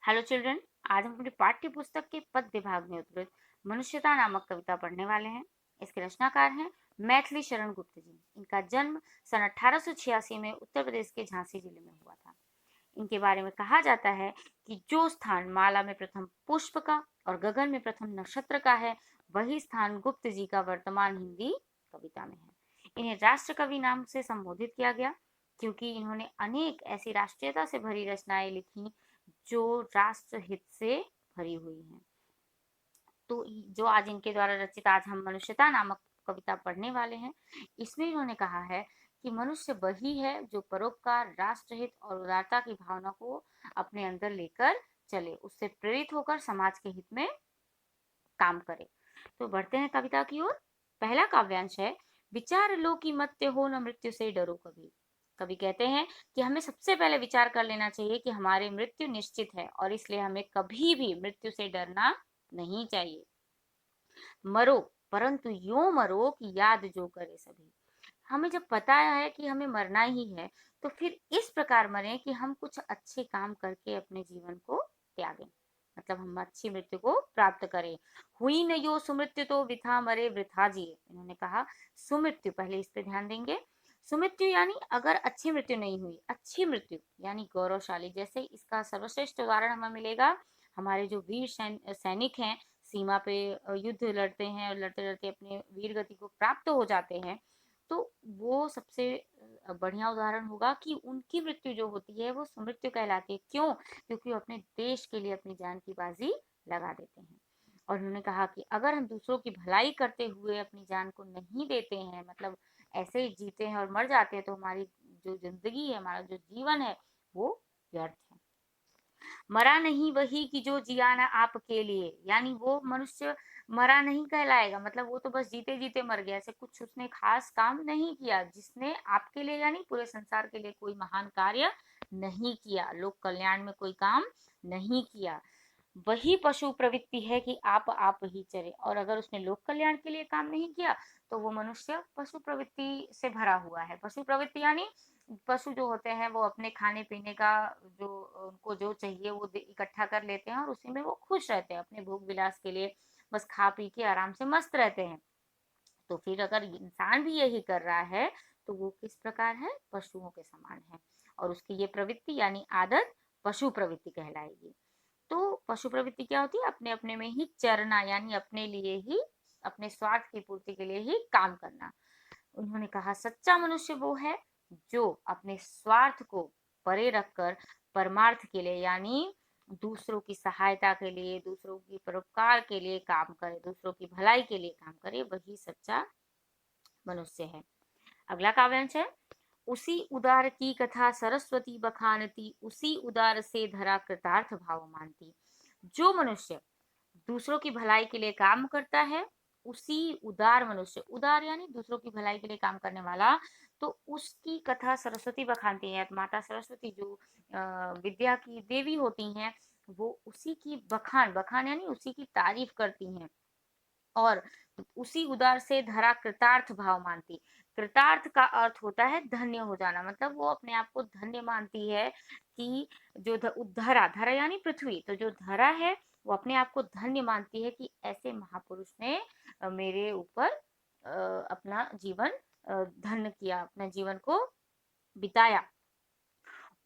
Hello children. आज हम अपनी पाठ्य पुस्तक के पद्य भाग में उद्धृत मनुष्यता नामक कविता पढ़ने वाले हैं। इसके रचनाकार हैं मैथिली शरण गुप्त जी। इनका जन्म सन 1886 में उत्तर प्रदेश के झांसी जिले में हुआ था। इनके बारे में कहा जाता है कि जो स्थान माला में प्रथम पुष्प का और गगन में प्रथम नक्षत्र का है, वही स्थान गुप्त जी का वर्तमान हिंदी कविता में है। इन्हें राष्ट्र कवि नाम से संबोधित किया गया क्योंकि इन्होंने अनेक ऐसी राष्ट्रीयता से भरी रचनाएं लिखी जो राष्ट्र हित से भरी हुई हैं। तो जो आज इनके द्वारा रचित आज हम मनुष्यता नामक कविता पढ़ने वाले हैं, इसमें इन्होंने कहा है कि मनुष्य वही है जो परोपकार, राष्ट्रहित और उदारता की भावना को अपने अंदर लेकर चले, उससे प्रेरित होकर समाज के हित में काम करे। तो बढ़ते हैं कविता की ओर। पहला काव्यांश है, विचार लो कि मत्य हो न मृत्यु से डरो कभी। कवि कहते हैं कि हमें सबसे पहले विचार कर लेना चाहिए कि हमारी मृत्यु निश्चित है और इसलिए हमें कभी भी मृत्यु से डरना नहीं चाहिए। मरो परंतु यूं मरो कि याद जो करे सभी। हमें जब पता है कि हमें मरना ही है, तो फिर इस प्रकार मरें कि हम कुछ अच्छे काम करके अपने जीवन को त्यागें, मतलब हम अच्छी मृत्यु को प्राप्त करें। हुई न यो सुमृत्यु तो वृथा मरे वृथा जिए। इन्होंने कहा सुमृत्यु, पहले इस पे ध्यान देंगे। सुमृत्यु यानी अगर अच्छी मृत्यु नहीं हुई, अच्छी मृत्यु यानी गौरवशाली। जैसे इसका सर्वश्रेष्ठ उदाहरण हमें मिलेगा, हमारे जो वीर सैनिक हैं, सीमा पे युद्ध लड़ते हैं और लड़ते लड़ते अपने वीर गति को प्राप्त हो जाते हैं, तो वो सबसे बढ़िया उदाहरण होगा कि उनकी मृत्यु जो होती है वो सुमृत्यु कहलाती है। क्यों? क्योंकि वो अपने देश के लिए अपनी जान की बाजी लगा देते हैं। और उन्होंने कहा कि अगर हम दूसरों की भलाई करते हुए अपनी जान को नहीं देते हैं, मतलब ऐसे ही जीते हैं और मर जाते हैं, तो हमारी जो जिंदगी है, हमारा जो जीवन है, वो व्यर्थ है। मरा नहीं वही कि जो जिया ना आपके लिए, यानी वो मनुष्य मरा नहीं कहलाएगा, मतलब वो तो बस जीते जीते मर गया, ऐसे कुछ उसने खास काम नहीं किया जिसने आपके लिए यानी पूरे संसार के लिए कोई महान कार्य नहीं किया, लोक कल्याण में कोई काम नहीं किया। वही पशु प्रवृत्ति है कि आप ही चरे। और अगर उसने लोक कल्याण के लिए काम नहीं किया, तो वो मनुष्य पशु प्रवृत्ति से भरा हुआ है। पशु प्रवृत्ति यानी पशु जो होते हैं वो अपने खाने पीने का जो उनको जो चाहिए वो इकट्ठा कर लेते हैं और उसी में वो खुश रहते हैं, अपने भोग विलास के लिए बस खा पी के आराम से मस्त रहते हैं। तो फिर अगर इंसान भी यही कर रहा है, तो वो किस प्रकार है? पशुओं के समान है। और उसकी ये प्रवृत्ति यानी आदत पशु प्रवृत्ति कहलाएगी। तो पशु प्रवृत्ति क्या होती है? अपने अपने में ही चरना, यानी अपने लिए ही, अपने स्वार्थ की पूर्ति के लिए ही काम करना। उन्होंने कहा सच्चा मनुष्य वो है जो अपने स्वार्थ को परे रखकर परमार्थ के लिए यानी दूसरों की सहायता के लिए, दूसरों की परोपकार के लिए काम करे, दूसरों की भलाई के लिए काम करे, वही सच्चा मनुष्य है। अगला काव्यांश है, उसी उदार की कथा सरस्वती बखानती, उसी उदार से धरा कृतार्थ भाव मानती। जो मनुष्य दूसरों की भलाई के लिए काम करता है, उसी उदार मनुष्य, उदार यानी दूसरों की भलाई के लिए काम करने वाला, तो उसकी कथा सरस्वती बखानती है। माता सरस्वती जो विद्या की देवी होती हैं, वो उसी की बखान, बखान यानी उसी की तारीफ करती हैं। और उसी उदार से धरा कृतार्थ भाव मानती। कृतार्थ का अर्थ होता है धन्य हो जाना, मतलब वो अपने आप को धन्य मानती है कि जो धरा, धरा यानी पृथ्वी, तो जो धरा है वो अपने आप को धन्य मानती है कि ऐसे महापुरुष ने मेरे ऊपर अपना जीवन धन्य किया, अपने जीवन को बिताया।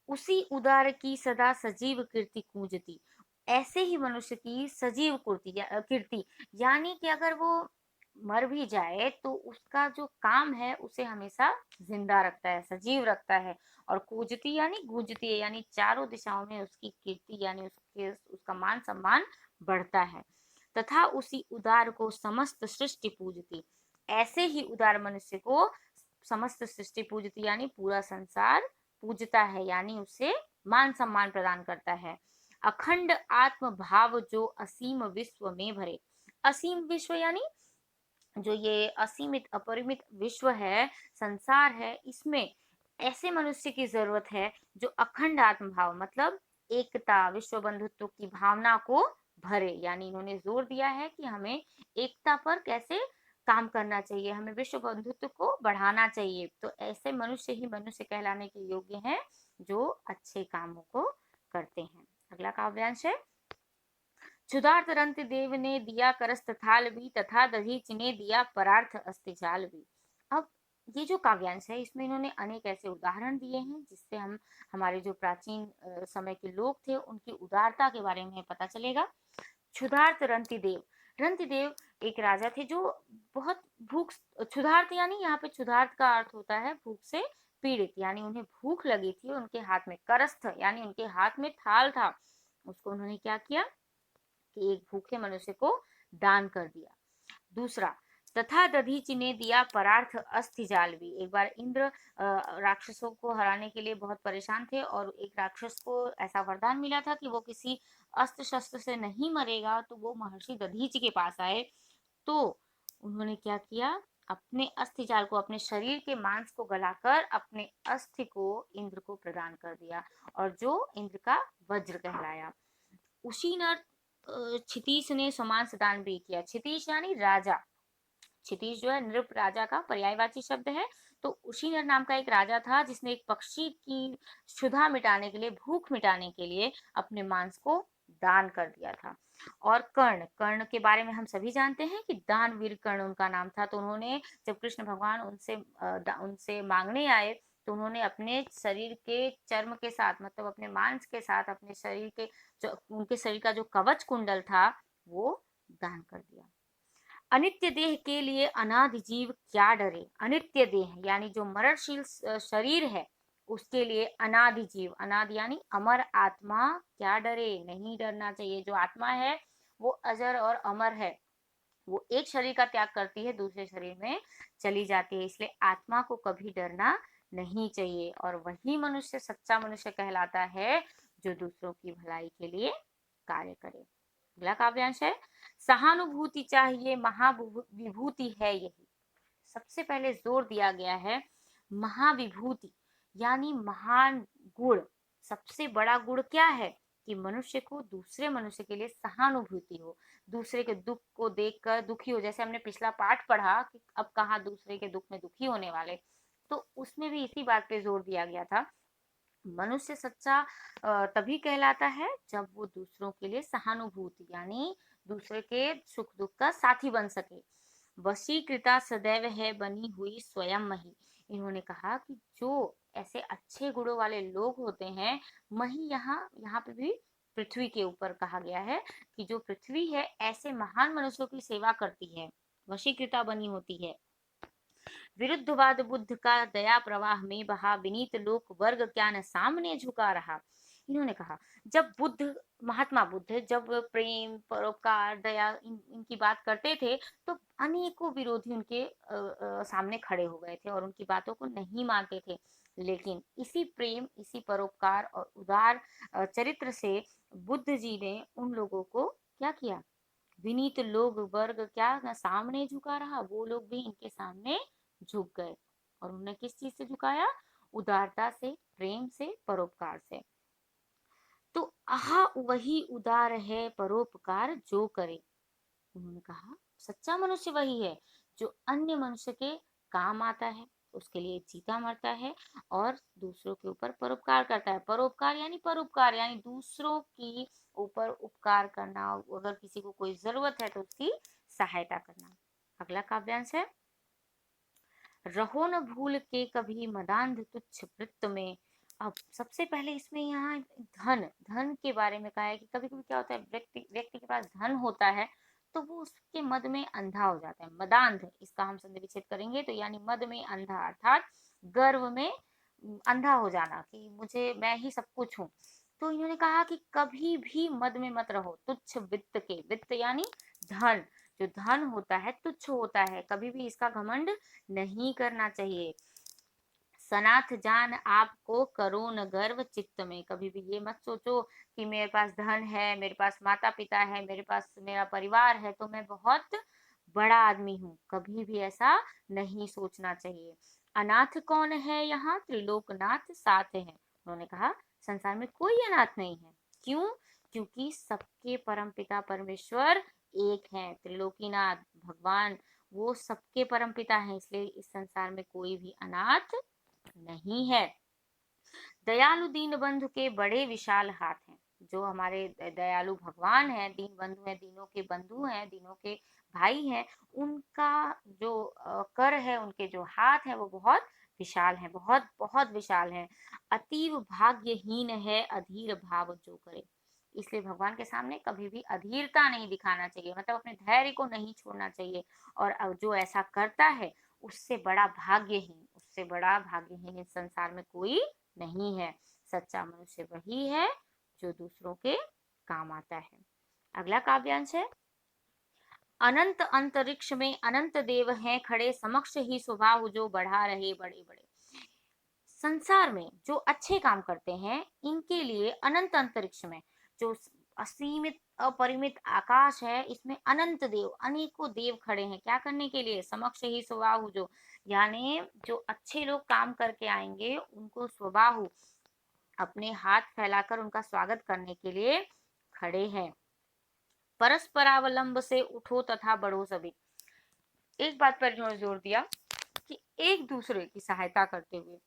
उसी उदार की सदा सजीव कीर्ति कूंजती। ऐसे ही मनुष्य की सजीव कीर्ति यानी कि अगर वो मर भी जाए तो उसका जो काम है उसे हमेशा जिंदा रखता है, सजीव रखता है। और कूजती यानी गूंजती है, यानी चारों दिशाओं में उसकी कीर्ति यानी उसके उसका मान सम्मान बढ़ता है। तथा उसी उदार को समस्त सृष्टि पूजती। ऐसे ही उदार मनुष्य को समस्त सृष्टि पूजती यानी पूरा संसार पूजता है, यानी उसे मान सम्मान प्रदान करता है। अखंड आत्म भाव जो असीम विश्व में भरे। असीम विश्व यानी जो ये असीमित अपरिमित विश्व है, संसार है, इसमें ऐसे मनुष्य की जरूरत है जो अखंड आत्म भाव मतलब एकता, विश्व बंधुत्व की भावना को भरे। यानी इन्होंने जोर दिया है कि हमें एकता पर कैसे काम करना चाहिए, हमें विश्व बंधुत्व को बढ़ाना चाहिए। तो ऐसे मनुष्य ही मनुष्य कहलाने के योग्य हैं जो अच्छे कामों को करते हैं। अगला काव्यांश है। क्षुधार्त रंत देव ने दिया करस्त थाल भी, तथा दधीच ने दिया परार्थ अस्तिजाल भी। अब ये जो काव्यांश है इसमें इन्होंने अनेक ऐसे उदाहरण दिए हैं जिससे हम हमारे जो प्राचीन समय के लोग थे उनकी उदारता के बारे में पता चलेगा। क्षुधार्त रंतिदेव, रंतिदेव एक राजा थे जो बहुत भूख, क्षुधार्त यानी यहाँ पे क्षुधार्त का अर्थ होता है भूख से पीड़ित, यानी उन्हें भूख लगी थी। उनके हाथ में करस्थ यानी उनके हाथ में थाल था, उसको उन्होंने क्या किया कि एक भूखे मनुष्य को दान कर दिया। दूसरा, तथा दधीचि ने दिया परार्थ अस्थिजाल भी। एक बार इंद्र राक्षसों को हराने के लिए बहुत परेशान थे और एक राक्षस को ऐसा वरदान मिला था कि वो किसी अस्त्र शस्त्र से नहीं मरेगा, तो वो महर्षि दधीचि के पास आए तो उन्होंने क्या किया, अपने अस्थि जाल को, अपने शरीर के मांस को गलाकर अपने अस्थि को इंद्र को प्रदान कर दिया और जो इंद्र का वज्र कहलाया। उसी नर क्षितीश ने समांस दान भी किया। क्षितीश यानी राजा, क्षितीश जो है नृप राजा का पर्यायवाची शब्द है। तो उशीनर नाम का एक राजा था जिसने एक पक्षी की क्षुधा मिटाने के लिए, भूख मिटाने के लिए अपने मांस को दान कर दिया था। और कर्ण, कर्ण के बारे में हम सभी जानते हैं कि दानवीर कर्ण उनका नाम था। तो उन्होंने, जब कृष्ण भगवान उनसे मांगने आए तो उन्होंने अपने शरीर के चर्म के साथ, मतलब अपने मांस के साथ, अपने शरीर के उनके शरीर का जो कवच कुंडल था वो दान कर दिया। अनित्य देह के लिए अनादि जीव क्या डरे। अनित्य देह यानी जो मरणशील शरीर है उसके लिए अनादि जीव, अनादि यानी अमर आत्मा क्या डरे, नहीं डरना चाहिए। जो आत्मा है वो अजर और अमर है, वो एक शरीर का त्याग करती है दूसरे शरीर में चली जाती है, इसलिए आत्मा को कभी डरना नहीं चाहिए। और वही मनुष्य सच्चा मनुष्य कहलाता है जो दूसरों की भलाई के लिए कार्य करे। अगला काव्यांश है, सहानुभूति चाहिए महाविभूति है यही। सबसे पहले जोर दिया गया है महाविभूति यानी महान गुण। सबसे बड़ा गुण क्या है कि मनुष्य को दूसरे मनुष्य के लिए सहानुभूति हो, दूसरे के दुख को देखकर दुखी हो। जैसे हमने पिछला पाठ पढ़ा कि अब कहाँ दूसरे के दुख में दुखी होने वाले, तो उसमें भी इसी बात पे जोर दिया गया था। मनुष्य सच्चा तभी कहलाता है जब वो दूसरों के लिए सहानुभूति यानी दूसरे के सुख दुख का साथी बन सके। वशीकृता सदैव है बनी हुई स्वयं मही। इन्होंने कहा कि जो ऐसे अच्छे गुणों वाले लोग होते हैं, मही यहाँ यहाँ पे भी पृथ्वी के ऊपर कहा गया है कि जो पृथ्वी है ऐसे महान मनुष्यों की सेवा करती है, वशीकृता बनी होती है। विरुद्धवाद बुद्ध का दया प्रवाह में बहा, विनीत लोक वर्ग क्या न सामने झुका रहा। इन्होंने कहा जब बुद्ध, महात्मा बुद्ध जब प्रेम परोपकार दया इनकी बात करते थे तो अनेकों विरोधी उनके सामने खड़े हो गए थे और उनकी बातों को नहीं मानते थे। लेकिन इसी प्रेम, इसी परोपकार और उदार चरित्र से बुद्ध जी ने उन लोगों को क्या किया, विनीत लोग वर्ग क्या न सामने झुका रहा, वो लोग भी इनके सामने झुक गए। और उन्होंने किस चीज से झुकाया, उदारता से, प्रेम से, परोपकार से। तो आहा वही उदार है परोपकार जो करे। उन्होंने कहा सच्चा मनुष्य वही है जो अन्य मनुष्य के काम आता है, उसके लिए जीता मरता है और दूसरों के ऊपर परोपकार करता है। परोपकार यानी दूसरों की ऊपर उपकार करना, अगर किसी को कोई जरूरत है तो उसकी सहायता करना। अगला काव्यांश है, रहो न भूल के कभी मदांध तुच्छ वृत्त में। अब सबसे पहले इसमें यहाँ धन, धन के बारे में कहा है कि कभी कभी क्या होता है, व्यक्ति व्यक्ति के पास धन होता है तो वो उसके मद में अंधा हो जाता है। मदांध इसका हम संधि विच्छेद करेंगे तो यानी मद में अंधा, अर्थात गर्व में अंधा हो जाना कि मुझे, मैं ही सब कुछ हूँ। तो इन्होंने कहा कि कभी भी मद में मत रहो तुच्छ वित्त के। वित्त यानी धन, जो धन होता है तुच्छ होता है, कभी भी इसका घमंड नहीं करना चाहिए। सनाथ जान आपको करो न गर्व चित्त में। कभी भी ये मत सोचो कि मेरे पास धन है, मेरे पास माता पिता है, मेरे पास मेरा परिवार है तो मैं बहुत बड़ा आदमी हूँ, कभी भी ऐसा नहीं सोचना चाहिए। अनाथ कौन है यहाँ, त्रिलोकनाथ साथ है। उन्होंने कहा संसार में कोई अनाथ नहीं है। क्यों? क्योंकि सबके परम पिता परमेश्वर एक हैं, त्रिलोकीनाथ भगवान वो सबके परम पिता हैं, इसलिए इस संसार में कोई भी अनाथ नहीं है। दयालु दीन बंधु के बड़े विशाल हाथ हैं। जो हमारे दयालु भगवान हैं, दीन बंधु हैं, दीनों के बंधु हैं, दीनों के भाई हैं, उनका जो कर है, उनके जो हाथ हैं वो बहुत विशाल हैं, बहुत बहुत विशाल हैं। अतीव भाग्यहीन है अधीर भाव जो करे। इसलिए भगवान के सामने कभी भी अधीरता नहीं दिखाना चाहिए, मतलब अपने धैर्य को नहीं छोड़ना चाहिए। और जो ऐसा करता है उससे बड़ा भाग्यहीन इस संसार में कोई नहीं है। सच्चा मनुष्य वही है जो दूसरों के काम आता है। अगला काव्यांश है, अनंत अंतरिक्ष में अनंत देव हैं खड़े, समक्ष ही स्वभाव जो बढ़ा रहे बड़े बड़े। संसार में जो अच्छे काम करते हैं इनके लिए अनंत अंतरिक्ष में, जो असीमित अपरिमित आकाश है, इसमें अनंत देव, अनेकों देव खड़े हैं। क्या करने के लिए? समक्ष ही स्वभाव जो, यानी जो अच्छे लोग काम करके आएंगे उनको स्वभाव, अपने हाथ फैलाकर उनका स्वागत करने के लिए खड़े हैं। परस्परावलंब से उठो तथा बढ़ो सभी। एक बात पर इन्होंने जोर दिया कि एक दूसरे की सहायता करते हुए,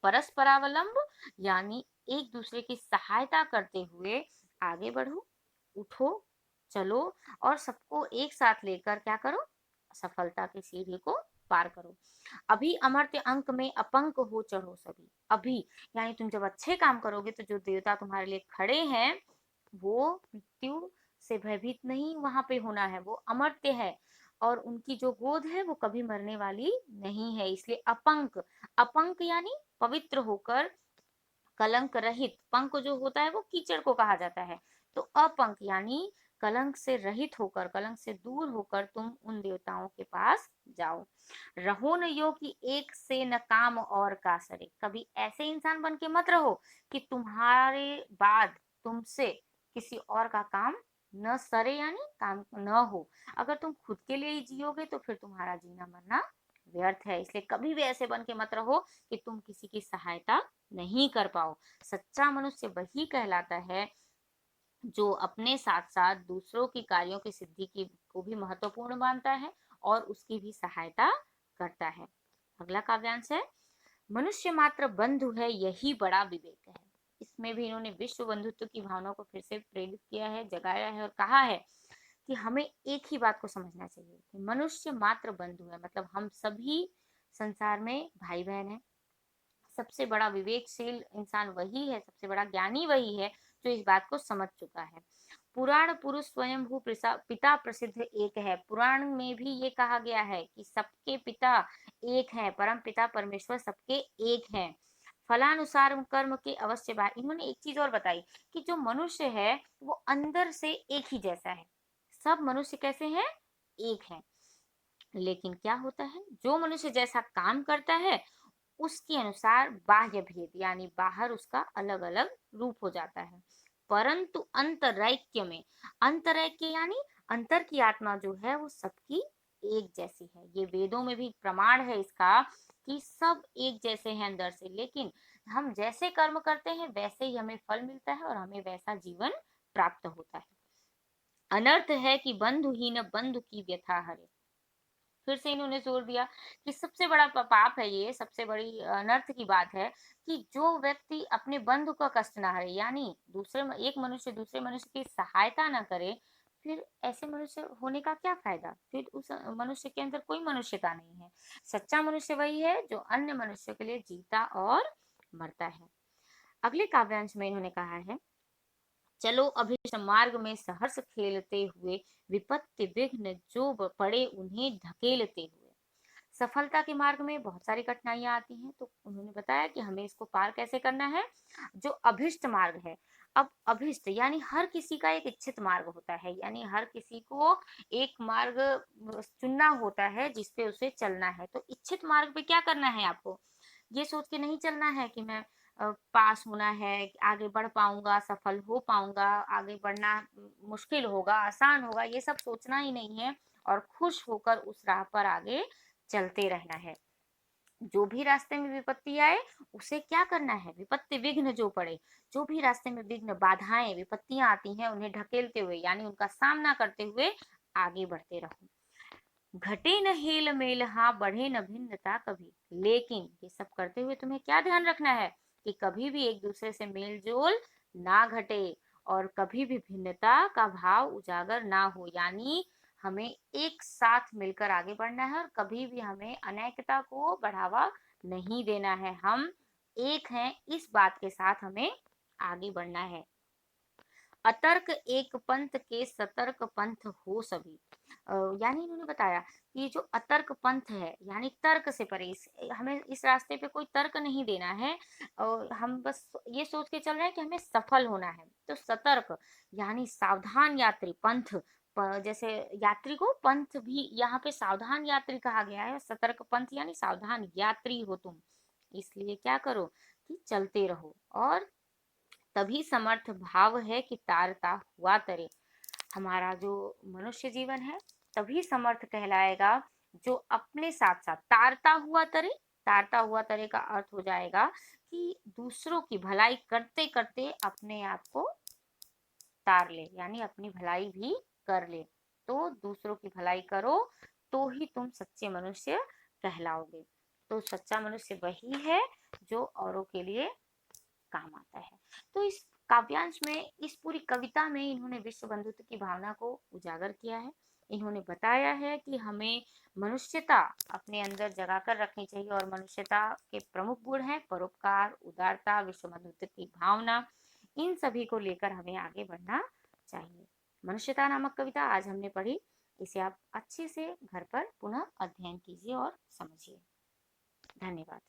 परस्परावलंब यानी एक दूसरे की सहायता करते हुए आगे बढ़ो, उठो, चलो और सबको एक साथ लेकर क्या करो? सफलता की सीढ़ी को पार करो। अभी अमर्त्य अंक में अपंक हो चढ़ो सभी। अभी यानी तुम जब अच्छे काम करोगे तो जो देवता तुम्हारे लिए खड़े हैं वो मृत्यु से भयभीत नहीं वहां पे होना है, वो अमर्त्य है और उनकी जो गोद है वो कभी मरने वाली नहीं है। इसलिए अपंक, अपंक यानी पवित्र होकर, कलंक रहित। पंक जो होता है वो कीचड़ को कहा जाता है, तो अपंक यानी कलंक से रहित होकर, कलंक से दूर होकर तुम उन देवताओं के पास जाओ। रहो न यो कि एक से न काम और का सरे। कभी ऐसे इंसान बन के मत रहो कि तुम्हारे बाद तुमसे किसी और का काम न सरे, यानी काम न हो। अगर तुम खुद के लिए ही जियोगे तो फिर तुम्हारा जीना मरना व्यर्थ है। इसलिए कभी भी ऐसे बन के मत रहो कि तुम किसी की सहायता नहीं कर पाओ। सच्चा मनुष्य वही कहलाता है जो अपने साथ साथ दूसरों की कार्यों की सिद्धि की को भी महत्वपूर्ण मानता है और उसकी भी सहायता करता है। अगला काव्यांश है, मनुष्य मात्र बंधु है यही बड़ा विवेक है। इसमें भी इन्होंने विश्व बंधुत्व की भावना को फिर से प्रेरित किया है, जगाया है और कहा है कि हमें एक ही बात को समझना चाहिए कि मनुष्य मात्र बंधु है, मतलब हम सभी संसार में भाई बहन हैं। सबसे बड़ा विवेकशील इंसान वही है, सबसे बड़ा ज्ञानी वही है जो इस बात को समझ चुका है। पुराण पुरुष स्वयंभू पिता प्रसिद्ध एक है। पुराण में भी ये कहा गया है कि सबके पिता एक हैं, परम पिता परमेश्वर सबके एक हैं। फलानुसार कर्म के अवश्य बाहर। इन्होंने एक चीज और बताई कि जो मनुष्य है वो अंदर से एक ही जैसा है। सब मनुष्य कैसे हैं? एक हैं। लेकिन क्या होता है, जो मनुष्य जैसा काम करता है उसके अनुसार बाह्य भेद, यानी बाहर उसका अलग अलग रूप हो जाता है। परंतु अंतरैक्य में, अंतरैक्य यानी अंतर की आत्मा जो है वो सबकी एक जैसी है। ये वेदों में भी प्रमाण है इसका कि सब एक जैसे हैं अंदर से, लेकिन हम जैसे कर्म करते हैं वैसे ही हमें फल मिलता है और हमें वैसा जीवन प्राप्त होता है। अनर्थ है कि बंधुहीन बंधु की व्यथा हरे। फिर से इन्होंने जोर दिया कि सबसे बड़ा पाप है ये, सबसे बड़ी अनर्थ की बात है कि जो व्यक्ति अपने बंधु का कष्ट ना हरे, यानी एक मनुष्य दूसरे मनुष्य की सहायता ना करे, फिर ऐसे मनुष्य होने का क्या फायदा? फिर उस मनुष्य के अंदर कोई मनुष्यता नहीं है। सच्चा मनुष्य वही है जो अन्य मनुष्य के लिए जीता और मरता है। अगले काव्यांश में इन्होंने कहा है, चलो अभिष्ट मार्ग में सहर्ष खेलते हुए, विपत्ति विघ्न जो पड़े उन्हें धकेलते हुए। सफलता के मार्ग में बहुत सारी कठिनाइयां आती हैं, तो उन्होंने बताया कि हमें इसको पार कैसे करना है। जो अभिष्ट मार्ग है, अब अभिष्ट यानी हर किसी का एक इच्छित मार्ग होता है, यानी हर किसी को एक मार्ग चुनना होता है जिसपे उसे चलना है। तो इच्छित मार्ग पे क्या करना है? आपको ये सोच के नहीं चलना है कि मैं पास होना है, आगे बढ़ पाऊंगा, सफल हो पाऊंगा, आगे बढ़ना मुश्किल होगा, आसान होगा, ये सब सोचना ही नहीं है और खुश होकर उस राह पर आगे चलते रहना है। जो भी रास्ते में विपत्ति आए उसे क्या करना है? विपत्ति विघ्न जो पड़े, जो भी रास्ते में विघ्न, बाधाएं, विपत्तियां आती हैं उन्हें ढकेलते हुए, यानी उनका सामना करते हुए आगे बढ़ते रहो। घटे न हेल मेल, हाँ बढ़े न भिन्नता कभी। लेकिन ये सब करते हुए तुम्हें क्या ध्यान रखना है कि कभी भी एक दूसरे से मेल जोल ना घटे और कभी भी भिन्नता का भाव उजागर ना हो। यानी हमें एक साथ मिलकर आगे बढ़ना है और कभी भी हमें अनैक्यता को बढ़ावा नहीं देना है। हम एक हैं, इस बात के साथ हमें आगे बढ़ना है। अतर्क एक पंथ के सतर्क पंथ हो सभी। यानी इन्होंने बताया कि जो अतर्क पंथ है यानी तर्क से परे, हमें इस रास्ते पे कोई तर्क नहीं देना है और हम बस ये सोच के चल रहे हैं कि हमें सफल होना है। तो सतर्क यानी सावधान यात्री पंथ, जैसे यात्री को पंथ भी यहाँ पे सावधान यात्री कहा गया है। सतर्क पंथ यानी सावधान यात्री हो तुम, इसलिए क्या करो कि चलते रहो। और तभी समर्थ भाव है कि तारता हुआ तरे। हमारा जो मनुष्य जीवन है तभी समर्थ कहलाएगा जो अपने साथ साथ तारता हुआ तरे। तारता हुआ तरे का अर्थ हो जाएगा कि दूसरों की भलाई करते करते अपने आप को तार ले, यानी अपनी भलाई भी कर ले। तो दूसरों की भलाई करो तो ही तुम सच्चे मनुष्य कहलाओगे। तो सच्चा मनुष्य वही है जो औरों के लिए काम आता है। तो इस काव्यांश में, इस पूरी कविता में इन्होंने विश्व बंधुत्व की भावना को उजागर किया है। इन्होंने बताया है कि हमें मनुष्यता अपने अंदर जगा कर रखनी चाहिए और मनुष्यता के प्रमुख गुण हैं परोपकार, उदारता, विश्व बंधुत्व की भावना। इन सभी को लेकर हमें आगे बढ़ना चाहिए। मनुष्यता नामक कविता आज हमने पढ़ी, इसे आप अच्छे से घर पर पुनः अध्ययन कीजिए और समझिए। धन्यवाद।